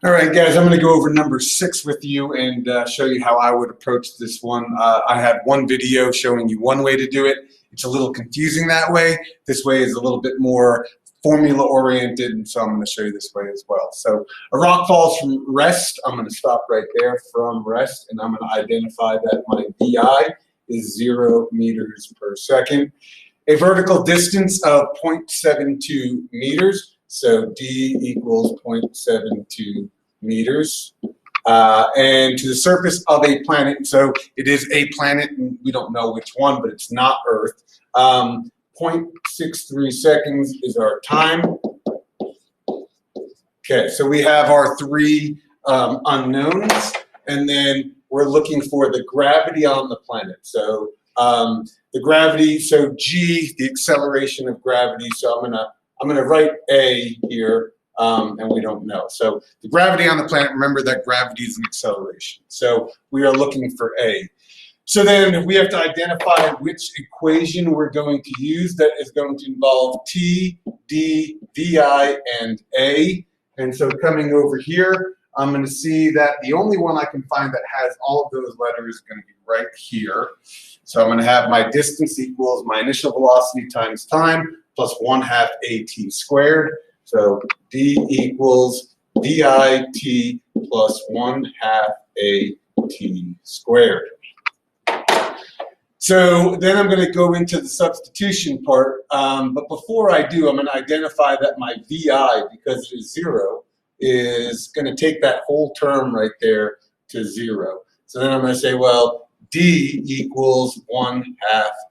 All right, guys, I'm going to go over number 6 with you and show you how I would approach this one. I had one video showing you one way to do it. It's a little confusing that way. This way is a little bit more formula oriented, and so I'm going to show you this way as well. So a rock falls from rest. I'm going to stop right there from rest, and I'm going to identify that my VI is 0 meters per second. A vertical distance of 0.72 meters. So D equals 0.72 meters. And to the surface of a planet, so it is a planet, and we don't know which one, but it's not Earth. 0.63 seconds is our time. Okay, so we have our 3 unknowns, and then we're looking for the gravity on the planet. So the gravity, so G, the acceleration of gravity. So I'm gonna write A here, and we don't know. So the gravity on the planet, remember that gravity is an acceleration. So we are looking for A. So then we have to identify which equation we're going to use that is going to involve T, D, VI, and A. And so coming over here, I'm going to see that the only one I can find that has all of those letters is going to be right here. So I'm going to have my distance equals my initial velocity times time plus 1/2 AT squared. So D equals VIT plus 1/2 AT squared. So then I'm going to go into the substitution part, but before I do, I'm going to identify that my VI, because it is 0, is going to take that whole term right there to 0. So then I'm going to say, well, D equals 1/2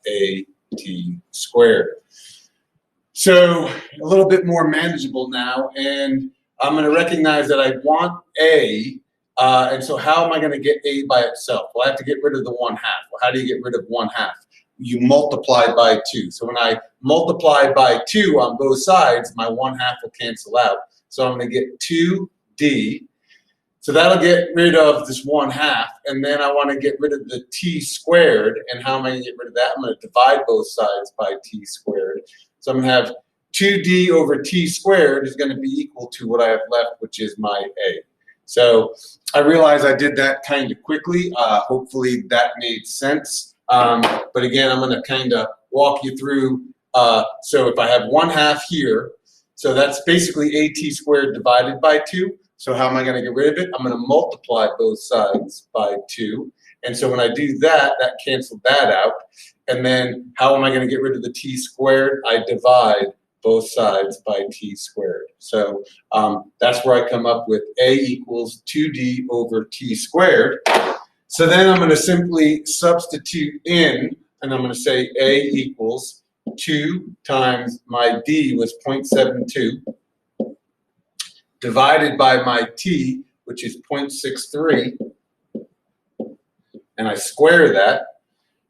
AT squared. So a little bit more manageable now, and I'm going to recognize that I want A. And so how am I going to get A by itself? Well, I have to get rid of the 1/2. Well, how do you get rid of 1/2? You multiply by 2. So when I multiply by 2 on both sides, my 1/2 will cancel out. So I'm going to get 2D. So that'll get rid of this 1/2. And then I want to get rid of the T squared. And how am I going to get rid of that? I'm going to divide both sides by T squared. So I'm going to have 2D over T squared is going to be equal to what I have left, which is my A. So I realize I did that kind of quickly. Hopefully that made sense. But again, I'm going to kind of walk you through. So if I have 1/2 here, so that's basically AT squared divided by 2. So how am I going to get rid of it? I'm going to multiply both sides by 2. And so when I do that, that canceled that out. And then how am I going to get rid of the T squared? I divide both sides by T squared. So that's where I come up with A equals 2D over T squared. So then I'm going to simply substitute in, and I'm going to say A equals 2 times my D was 0.72 divided by my T, which is 0.63, and I square that.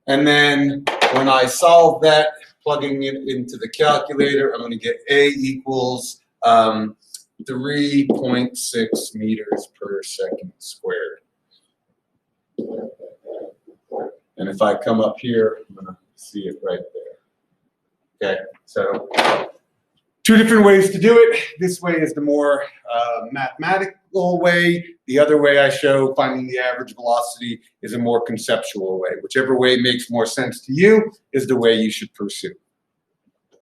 And then when I solve that, plugging it into the calculator, I'm going to get A equals 3.6 meters per second squared. And if I come up here, I'm going to see it right there. Okay, so 2 different ways to do it. This way is the more mathematical way. The other way I show, finding the average velocity, is a more conceptual way. Whichever way makes more sense to you is the way you should pursue.